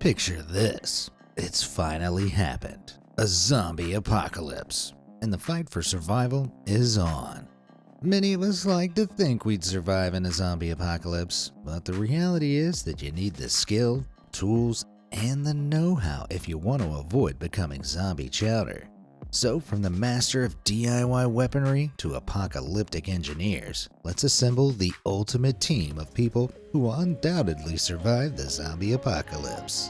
Picture this. It's finally happened. A zombie apocalypse. And the fight for survival is on. Many of us like to think we'd survive in a zombie apocalypse, but the reality is that you need the skill, tools, and the know-how if you want to avoid becoming zombie chowder. So from the master of DIY weaponry to apocalyptic engineers, let's assemble the ultimate team of people who will undoubtedly survive the zombie apocalypse.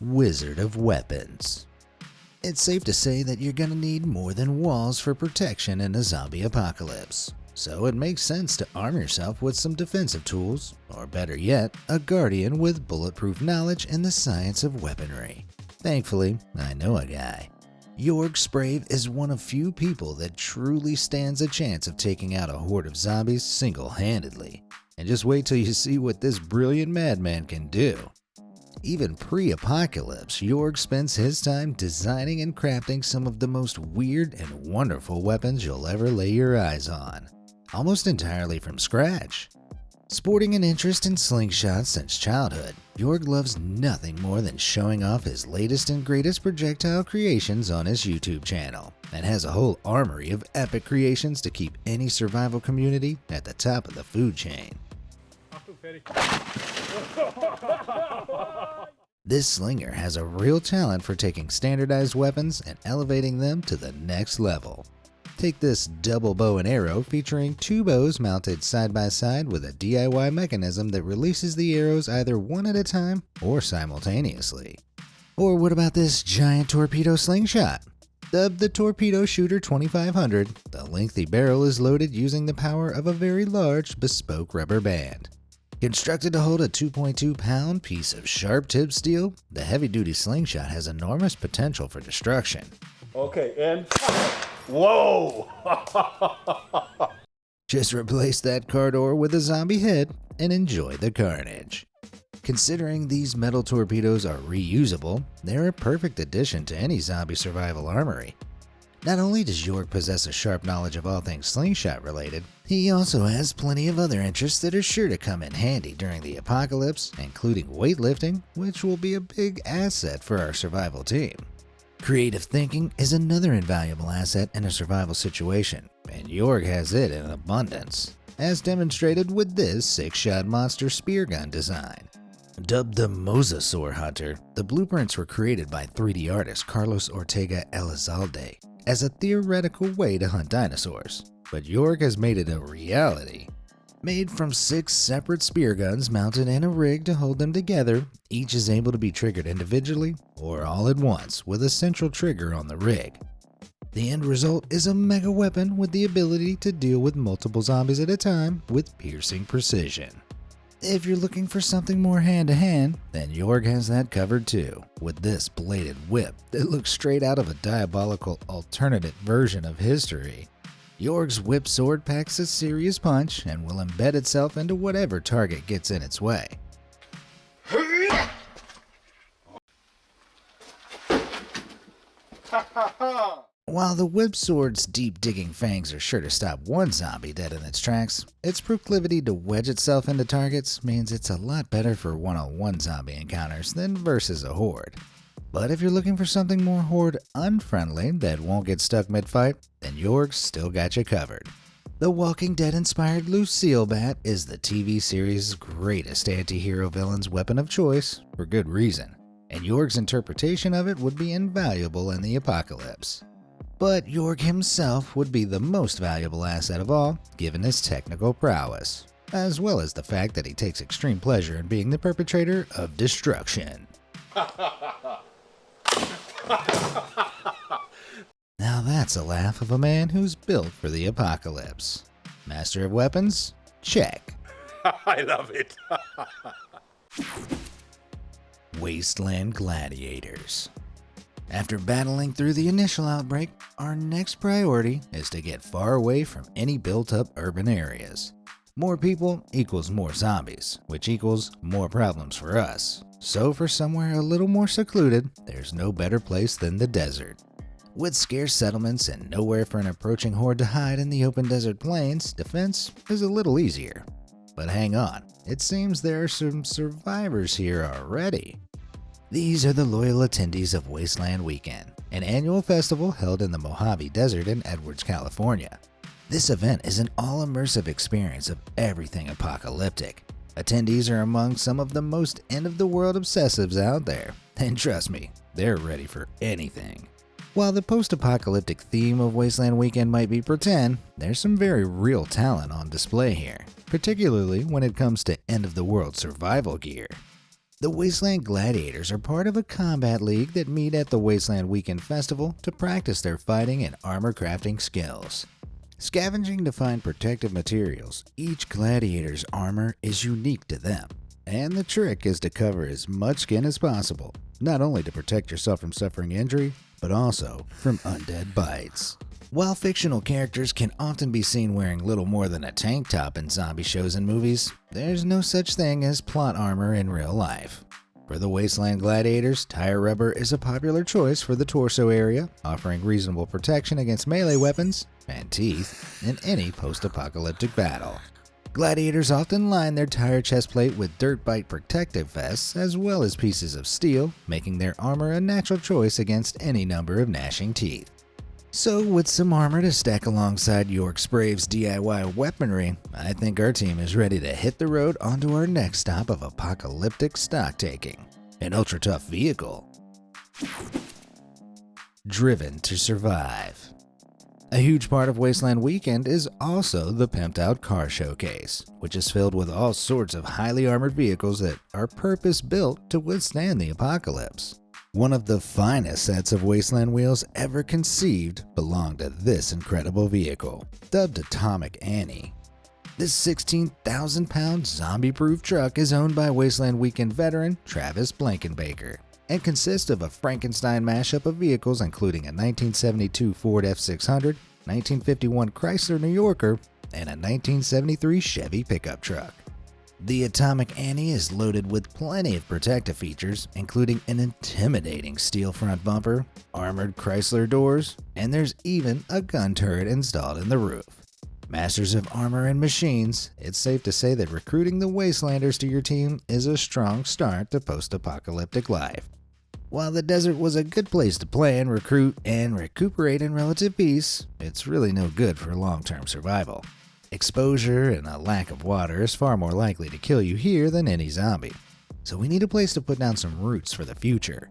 Wizard of Weapons. It's safe to say that you're gonna need more than walls for protection in a zombie apocalypse. So it makes sense to arm yourself with some defensive tools, or better yet, a guardian with bulletproof knowledge in the science of weaponry. Thankfully, I know a guy. Jorg Sprave is one of few people that truly stands a chance of taking out a horde of zombies single-handedly. And just wait till you see what this brilliant madman can do. Even pre-apocalypse, Jorg spends his time designing and crafting some of the most weird and wonderful weapons you'll ever lay your eyes on, almost entirely from scratch. Sporting an interest in slingshots since childhood, Jorg loves nothing more than showing off his latest and greatest projectile creations on his YouTube channel, and has a whole armory of epic creations to keep any survival community at the top of the food chain. This slinger has a real talent for taking standardized weapons and elevating them to the next level. Take this double bow and arrow featuring two bows mounted side by side with a DIY mechanism that releases the arrows either one at a time or simultaneously. Or what about this giant torpedo slingshot? Dubbed the Torpedo Shooter 2500, the lengthy barrel is loaded using the power of a very large bespoke rubber band. Constructed to hold a 2.2-pound piece of sharp-tipped steel, the heavy-duty slingshot has enormous potential for destruction. Okay, and whoa! Just replace that car door with a zombie head and enjoy the carnage. Considering these metal torpedoes are reusable, they're a perfect addition to any zombie survival armory. Not only does Jorg possess a sharp knowledge of all things slingshot related, he also has plenty of other interests that are sure to come in handy during the apocalypse, including weightlifting, which will be a big asset for our survival team. Creative thinking is another invaluable asset in a survival situation, and Jorg has it in abundance, as demonstrated with this 6-shot monster spear gun design. Dubbed the Mosasaur Hunter, the blueprints were created by 3D artist Carlos Ortega Elizalde as a theoretical way to hunt dinosaurs, but Jorg has made it a reality. Made from 6 separate spear guns mounted in a rig to hold them together, each is able to be triggered individually or all at once with a central trigger on the rig. The end result is a mega weapon with the ability to deal with multiple zombies at a time with piercing precision. If you're looking for something more hand-to-hand, then Jorg has that covered too, with this bladed whip that looks straight out of a diabolical alternate version of history. Jorg's whip sword packs a serious punch and will embed itself into whatever target gets in its way. While the whip sword's deep-digging fangs are sure to stop one zombie dead in its tracks, its proclivity to wedge itself into targets means it's a lot better for one-on-one zombie encounters than versus a horde. But if you're looking for something more horde unfriendly that won't get stuck mid-fight, then Jorg's still got you covered. The Walking Dead-inspired Lucille Bat is the TV series' greatest anti-hero villain's weapon of choice, for good reason, and Jorg's interpretation of it would be invaluable in the apocalypse. But Jorg himself would be the most valuable asset of all, given his technical prowess, as well as the fact that he takes extreme pleasure in being the perpetrator of destruction. Now that's a laugh of a man who's built for the apocalypse. Master of weapons? Check. I love it. Wasteland Gladiators. After battling through the initial outbreak, our next priority is to get far away from any built-up urban areas. More people equals more zombies, which equals more problems for us. So for somewhere a little more secluded, there's no better place than the desert. With scarce settlements and nowhere for an approaching horde to hide in the open desert plains, defense is a little easier. But hang on, it seems there are some survivors here already. These are the loyal attendees of Wasteland Weekend, an annual festival held in the Mojave Desert in Edwards, California. This event is an all-immersive experience of everything apocalyptic. Attendees are among some of the most end-of-the-world obsessives out there, and trust me, they're ready for anything. While the post-apocalyptic theme of Wasteland Weekend might be pretend, there's some very real talent on display here, particularly when it comes to end-of-the-world survival gear. The Wasteland Gladiators are part of a combat league that meet at the Wasteland Weekend Festival to practice their fighting and armor crafting skills. Scavenging to find protective materials, each gladiator's armor is unique to them, and the trick is to cover as much skin as possible, not only to protect yourself from suffering injury, but also from undead bites. While fictional characters can often be seen wearing little more than a tank top in zombie shows and movies, there's no such thing as plot armor in real life. For the Wasteland Gladiators, tire rubber is a popular choice for the torso area, offering reasonable protection against melee weapons and teeth in any post-apocalyptic battle. Gladiators often line their tire chest plate with dirt bite protective vests as well as pieces of steel, making their armor a natural choice against any number of gnashing teeth. So with some armor to stack alongside York's Brave's DIY weaponry, I think our team is ready to hit the road onto our next stop of apocalyptic stock taking, an ultra-tough vehicle. Driven to survive. A huge part of Wasteland Weekend is also the pimped out car showcase, which is filled with all sorts of highly armored vehicles that are purpose-built to withstand the apocalypse. One of the finest sets of Wasteland wheels ever conceived belonged to this incredible vehicle, dubbed Atomic Annie. This 16,000-pound zombie-proof truck is owned by Wasteland Weekend veteran Travis Blankenbaker and consists of a Frankenstein mashup of vehicles including a 1972 Ford F600, 1951 Chrysler New Yorker, and a 1973 Chevy pickup truck. The Atomic Annie is loaded with plenty of protective features, including an intimidating steel front bumper, armored Chrysler doors, and there's even a gun turret installed in the roof. Masters of armor and machines, it's safe to say that recruiting the Wastelanders to your team is a strong start to post-apocalyptic life. While the desert was a good place to plan, recruit, and recuperate in relative peace, it's really no good for long-term survival. Exposure and a lack of water is far more likely to kill you here than any zombie, so we need a place to put down some roots for the future.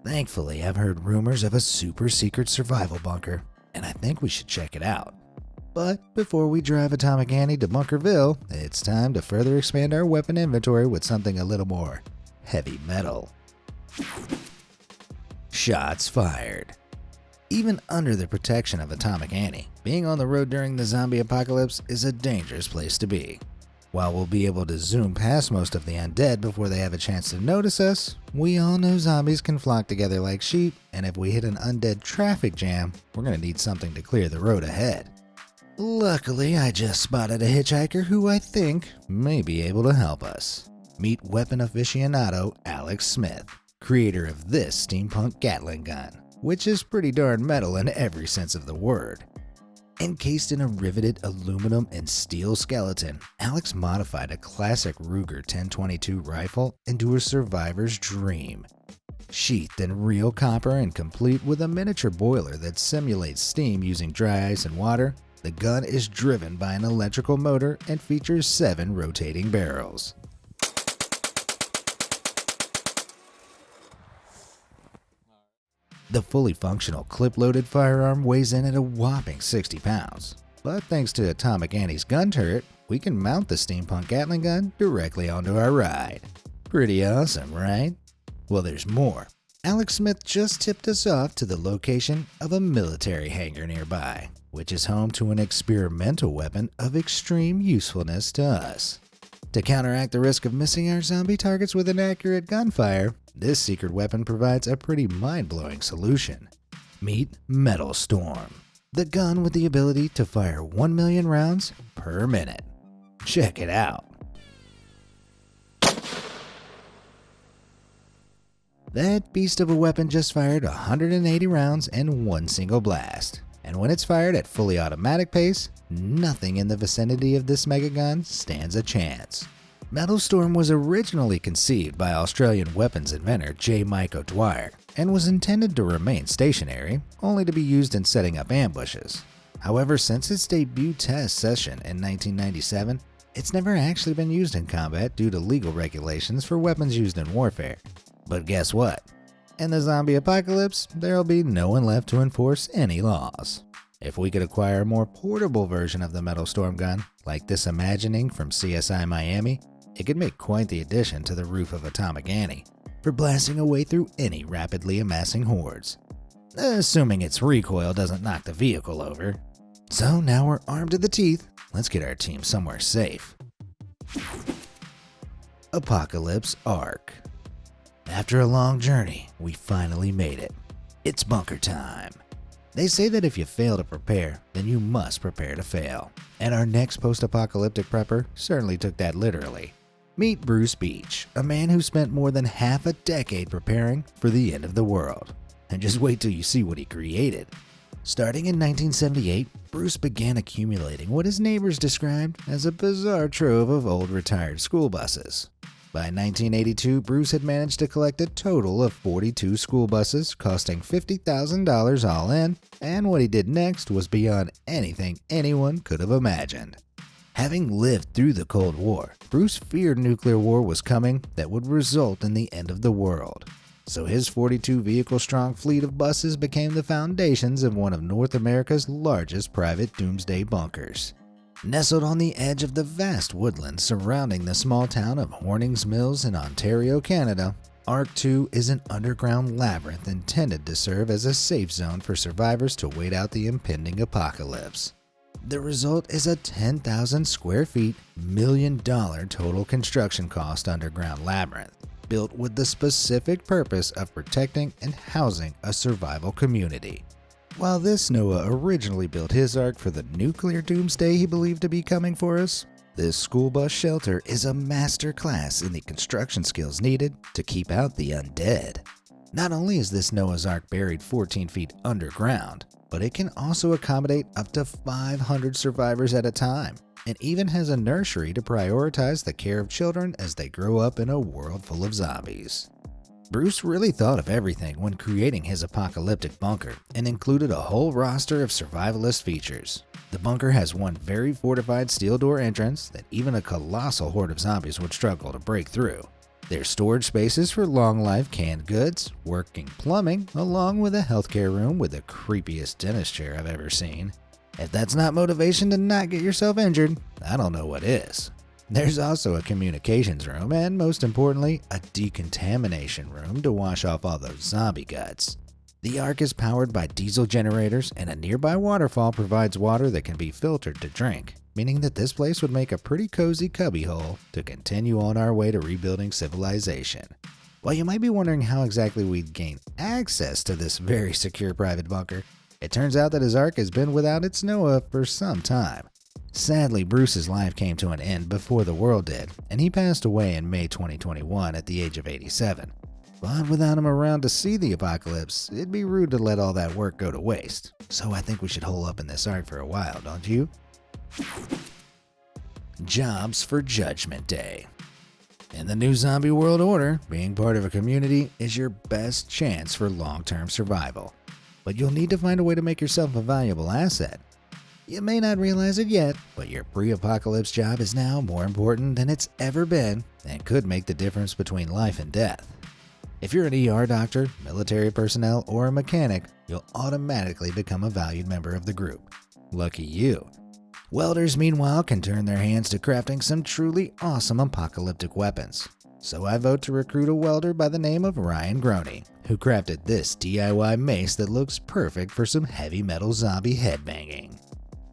Thankfully, I've heard rumors of a super secret survival bunker, and I think we should check it out. But before we drive Atomic Annie to Bunkerville, it's time to further expand our weapon inventory with something a little more heavy metal. Shots fired. Even under the protection of Atomic Annie, being on the road during the zombie apocalypse is a dangerous place to be. While we'll be able to zoom past most of the undead before they have a chance to notice us, we all know zombies can flock together like sheep, and if we hit an undead traffic jam, we're going to need something to clear the road ahead. Luckily, I just spotted a hitchhiker who I think may be able to help us. Meet weapon aficionado Alex Smith, creator of this steampunk Gatling gun, which is pretty darn metal in every sense of the word. Encased in a riveted aluminum and steel skeleton, Alex modified a classic Ruger 1022 rifle into a survivor's dream. Sheathed in real copper and complete with a miniature boiler that simulates steam using dry ice and water, the gun is driven by an electrical motor and features 7 rotating barrels. The fully functional clip-loaded firearm weighs in at a whopping 60 pounds, but thanks to Atomic Annie's gun turret, we can mount the steampunk Gatling gun directly onto our ride. Pretty awesome, right? Well, there's more. Alex Smith just tipped us off to the location of a military hangar nearby, which is home to an experimental weapon of extreme usefulness to us. To counteract the risk of missing our zombie targets with inaccurate gunfire, this secret weapon provides a pretty mind-blowing solution. Meet Metal Storm, the gun with the ability to fire 1 million rounds per minute. Check it out. That beast of a weapon just fired 180 rounds in one single blast. And when it's fired at fully automatic pace, nothing in the vicinity of this mega gun stands a chance. Metal Storm was originally conceived by Australian weapons inventor J. Mike O'Dwyer and was intended to remain stationary, only to be used in setting up ambushes. However, since its debut test session in 1997, it's never actually been used in combat due to legal regulations for weapons used in warfare. But guess what? In the zombie apocalypse, there'll be no one left to enforce any laws. If we could acquire a more portable version of the Metal Storm gun, like this Imagining from CSI Miami, it could make quite the addition to the roof of Atomic Annie for blasting a way through any rapidly amassing hordes. Assuming its recoil doesn't knock the vehicle over. So now we're armed to the teeth, let's get our team somewhere safe. Apocalypse Arc. After a long journey, we finally made it. It's bunker time. They say that if you fail to prepare, then you must prepare to fail. And our next post-apocalyptic prepper certainly took that literally. Meet Bruce Beach, a man who spent more than half a decade preparing for the end of the world. And just wait till you see what he created. Starting in 1978, Bruce began accumulating what his neighbors described as a bizarre trove of old retired school buses. By 1982, Bruce had managed to collect a total of 42 school buses, costing $50,000 all in, and what he did next was beyond anything anyone could have imagined. Having lived through the Cold War, Bruce feared nuclear war was coming that would result in the end of the world. So his 42 vehicle-strong fleet of buses became the foundations of one of North America's largest private doomsday bunkers. Nestled on the edge of the vast woodlands surrounding the small town of Hornings Mills in Ontario, Canada, Arc 2 is an underground labyrinth intended to serve as a safe zone for survivors to wait out the impending apocalypse. The result is a 10,000 square feet, $1 million total construction cost underground labyrinth, built with the specific purpose of protecting and housing a survival community. While this Noah originally built his Ark for the nuclear doomsday he believed to be coming for us, this school bus shelter is a master class in the construction skills needed to keep out the undead. Not only is this Noah's Ark buried 14 feet underground, but it can also accommodate up to 500 survivors at a time, and even has a nursery to prioritize the care of children as they grow up in a world full of zombies. Bruce really thought of everything when creating his apocalyptic bunker and included a whole roster of survivalist features. The bunker has one very fortified steel door entrance that even a colossal horde of zombies would struggle to break through. There's storage spaces for long-life canned goods, working plumbing, along with a healthcare room with the creepiest dentist chair I've ever seen. If that's not motivation to not get yourself injured, I don't know what is. There's also a communications room and, most importantly, a decontamination room to wash off all those zombie guts. The Ark is powered by diesel generators, and a nearby waterfall provides water that can be filtered to drink, meaning that this place would make a pretty cozy cubbyhole to continue on our way to rebuilding civilization. While you might be wondering how exactly we'd gain access to this very secure private bunker, it turns out that his Ark has been without its Noah for some time. Sadly, Bruce's life came to an end before the world did, and he passed away in May 2021 at the age of 87. But without him around to see the apocalypse, it'd be rude to let all that work go to waste. So I think we should hole up in this Ark for a while, don't you? Jobs for Judgment Day. In the new zombie world order, being part of a community is your best chance for long-term survival. But you'll need to find a way to make yourself a valuable asset. You may not realize it yet, but your pre-apocalypse job is now more important than it's ever been and could make the difference between life and death. If you're an ER doctor, military personnel, or a mechanic, you'll automatically become a valued member of the group. Lucky you. Welders, meanwhile, can turn their hands to crafting some truly awesome apocalyptic weapons. So I vote to recruit a welder by the name of Ryan Groney, who crafted this DIY mace that looks perfect for some heavy metal zombie headbanging.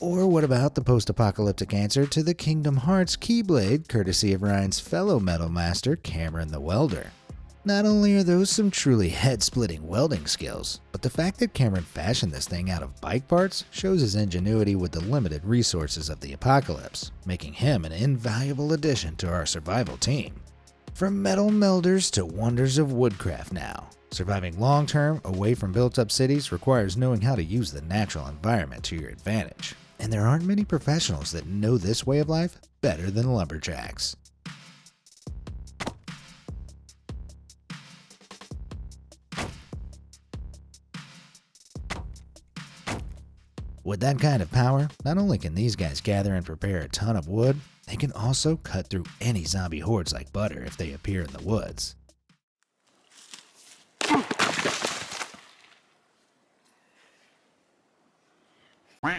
Or what about the post-apocalyptic answer to the Kingdom Hearts Keyblade, courtesy of Ryan's fellow metal master, Cameron the Welder? Not only are those some truly head-splitting welding skills, but the fact that Cameron fashioned this thing out of bike parts shows his ingenuity with the limited resources of the apocalypse, making him an invaluable addition to our survival team. From metal melders to wonders of woodcraft now. Surviving long-term away from built-up cities requires knowing how to use the natural environment to your advantage. And there aren't many professionals that know this way of life better than lumberjacks. With that kind of power, not only can these guys gather and prepare a ton of wood, they can also cut through any zombie hordes like butter if they appear in the woods.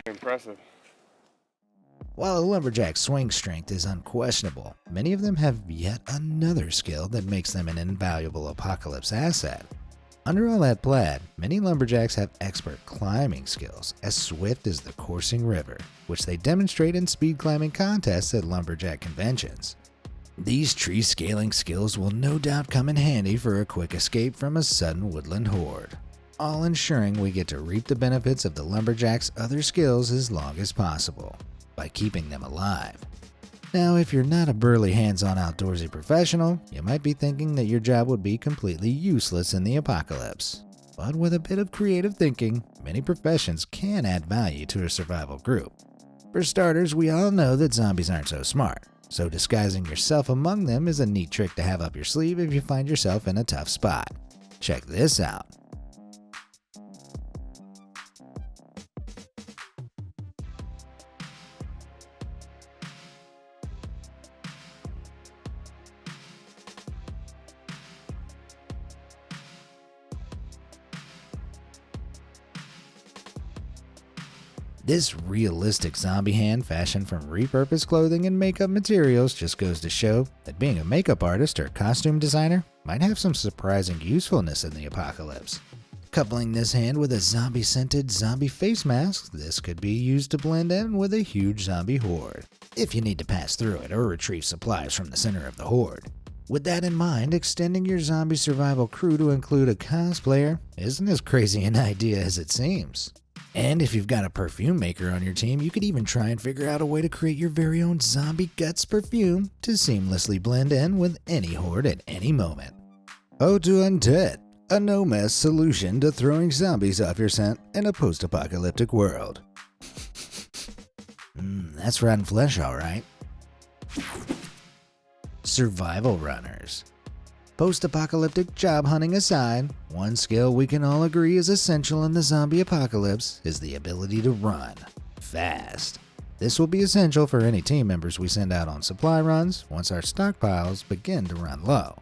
Impressive. While a lumberjack's swing strength is unquestionable, many of them have yet another skill that makes them an invaluable apocalypse asset. Under all that plaid, many lumberjacks have expert climbing skills as swift as the coursing river, which they demonstrate in speed climbing contests at lumberjack conventions. These tree scaling skills will no doubt come in handy for a quick escape from a sudden woodland horde, all ensuring we get to reap the benefits of the lumberjack's other skills as long as possible, by keeping them alive. Now, if you're not a burly hands-on outdoorsy professional, you might be thinking that your job would be completely useless in the apocalypse. But with a bit of creative thinking, many professions can add value to a survival group. For starters, we all know that zombies aren't so smart, so disguising yourself among them is a neat trick to have up your sleeve if you find yourself in a tough spot. Check this out. This realistic zombie hand fashioned from repurposed clothing and makeup materials just goes to show that being a makeup artist or costume designer might have some surprising usefulness in the apocalypse. Coupling this hand with a zombie-scented zombie face mask, this could be used to blend in with a huge zombie horde, if you need to pass through it or retrieve supplies from the center of the horde. With that in mind, extending your zombie survival crew to include a cosplayer isn't as crazy an idea as it seems. And if you've got a perfume maker on your team, you could even try and figure out a way to create your very own zombie guts perfume to seamlessly blend in with any horde at any moment. Oh, to Undead, a no-mess solution to throwing zombies off your scent in a post-apocalyptic world. That's rotten flesh, all right. Survival runners. Post-apocalyptic job hunting aside, one skill we can all agree is essential in the zombie apocalypse is the ability to run fast. This will be essential for any team members we send out on supply runs once our stockpiles begin to run low.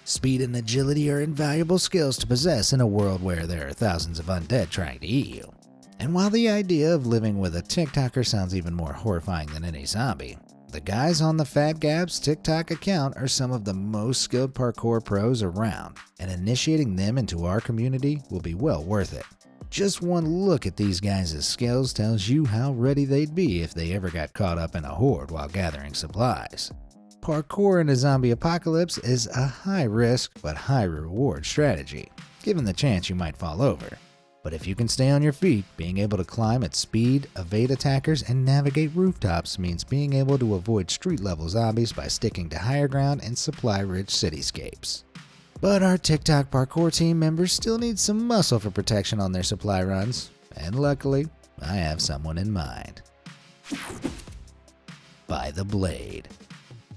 Speed and agility are invaluable skills to possess in a world where there are thousands of undead trying to eat you. And while the idea of living with a TikToker sounds even more horrifying than any zombie, the guys on the Fat Gabs TikTok account are some of the most skilled parkour pros around, and initiating them into our community will be well worth it. Just one look at these guys' skills tells you how ready they'd be if they ever got caught up in a horde while gathering supplies. Parkour in a zombie apocalypse is a high risk but high reward strategy, given the chance you might fall over. But if you can stay on your feet, being able to climb at speed, evade attackers, and navigate rooftops means being able to avoid street-level zombies by sticking to higher ground and supply-rich cityscapes. But our TikTok parkour team members still need some muscle for protection on their supply runs, and luckily, I have someone in mind. By the blade.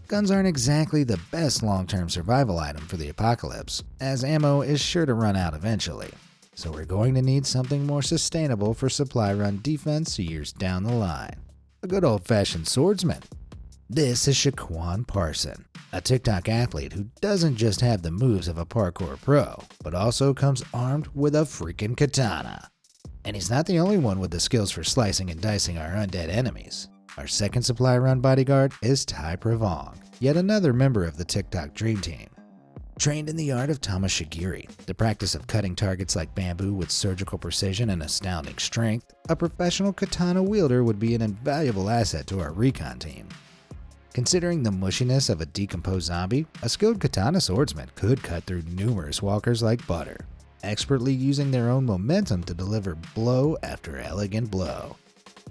Guns aren't exactly the best long-term survival item for the apocalypse, as ammo is sure to run out eventually. So we're going to need something more sustainable for supply run defense years down the line. A good old-fashioned swordsman. This is Shaquan Parson, a TikTok athlete who doesn't just have the moves of a parkour pro, but also comes armed with a freaking katana. And he's not the only one with the skills for slicing and dicing our undead enemies. Our second supply run bodyguard is Ty Pravong, yet another member of the TikTok Dream Team. Trained in the art of tamashigiri, the practice of cutting targets like bamboo with surgical precision and astounding strength, a professional katana wielder would be an invaluable asset to our recon team. Considering the mushiness of a decomposed zombie, a skilled katana swordsman could cut through numerous walkers like butter, expertly using their own momentum to deliver blow after elegant blow.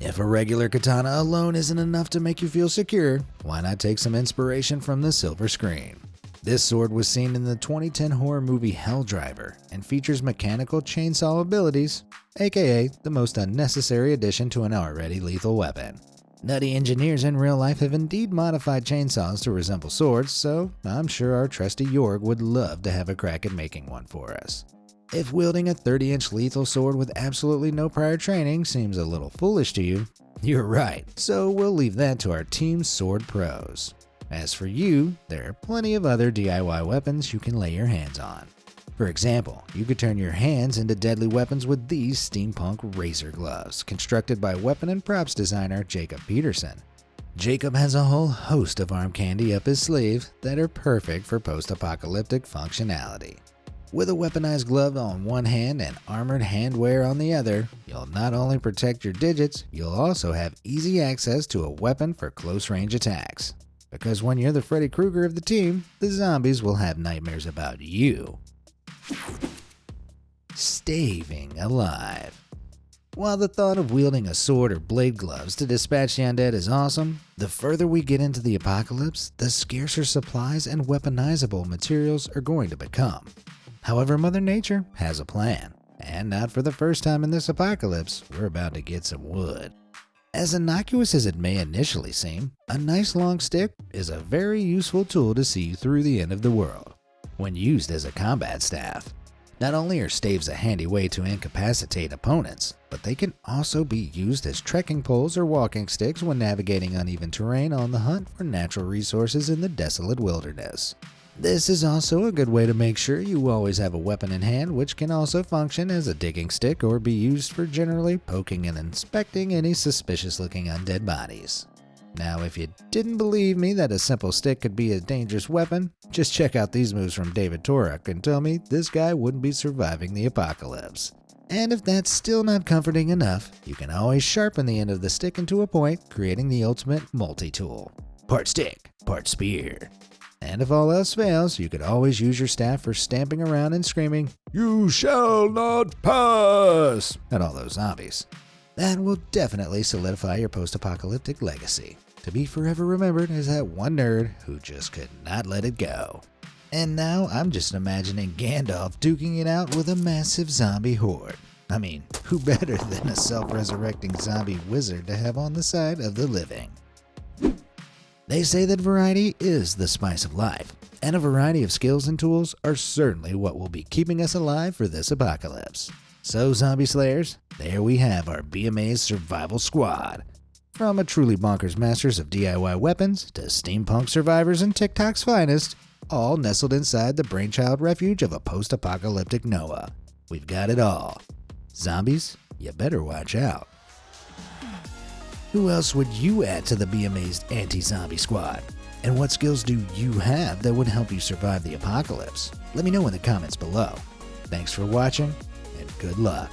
If a regular katana alone isn't enough to make you feel secure, why not take some inspiration from the silver screen? This sword was seen in the 2010 horror movie Helldriver and features mechanical chainsaw abilities, aka the most unnecessary addition to an already lethal weapon. Nutty engineers in real life have indeed modified chainsaws to resemble swords, so I'm sure our trusty Jorg would love to have a crack at making one for us. If wielding a 30-inch lethal sword with absolutely no prior training seems a little foolish to you, you're right, so we'll leave that to our team sword pros. As for you, there are plenty of other DIY weapons you can lay your hands on. For example, you could turn your hands into deadly weapons with these steampunk razor gloves, constructed by weapon and props designer Jacob Peterson. Jacob has a whole host of arm candy up his sleeve that are perfect for post-apocalyptic functionality. With a weaponized glove on one hand and armored handwear on the other, you'll not only protect your digits, you'll also have easy access to a weapon for close-range attacks. Because when you're the Freddy Krueger of the team, the zombies will have nightmares about you. Staving alive. While the thought of wielding a sword or blade gloves to dispatch the undead is awesome, the further we get into the apocalypse, the scarcer supplies and weaponizable materials are going to become. However, Mother Nature has a plan, and not for the first time in this apocalypse, we're about to get some wood. As innocuous as it may initially seem, a nice long stick is a very useful tool to see you through the end of the world, when used as a combat staff. Not only are staves a handy way to incapacitate opponents, but they can also be used as trekking poles or walking sticks when navigating uneven terrain on the hunt for natural resources in the desolate wilderness. This is also a good way to make sure you always have a weapon in hand, which can also function as a digging stick or be used for generally poking and inspecting any suspicious-looking undead bodies. Now, if you didn't believe me that a simple stick could be a dangerous weapon, just check out these moves from David Torok and tell me this guy wouldn't be surviving the apocalypse. And if that's still not comforting enough, you can always sharpen the end of the stick into a point, creating the ultimate multi-tool. Part stick, part spear. And if all else fails, you could always use your staff for stamping around and screaming, "You shall not pass!" at all those zombies. That will definitely solidify your post-apocalyptic legacy, to be forever remembered as that one nerd who just could not let it go. And now I'm just imagining Gandalf duking it out with a massive zombie horde. I mean, who better than a self-resurrecting zombie wizard to have on the side of the living? They say that variety is the spice of life, and a variety of skills and tools are certainly what will be keeping us alive for this apocalypse. So, Zombie Slayers, there we have our BMA's survival squad. From a truly bonkers masters of DIY weapons to steampunk survivors and TikTok's finest, all nestled inside the brainchild refuge of a post-apocalyptic Noah. We've got it all. Zombies, you better watch out. Who else would you add to the BMA's anti-zombie squad? And what skills do you have that would help you survive the apocalypse? Let me know in the comments below. Thanks for watching, and good luck.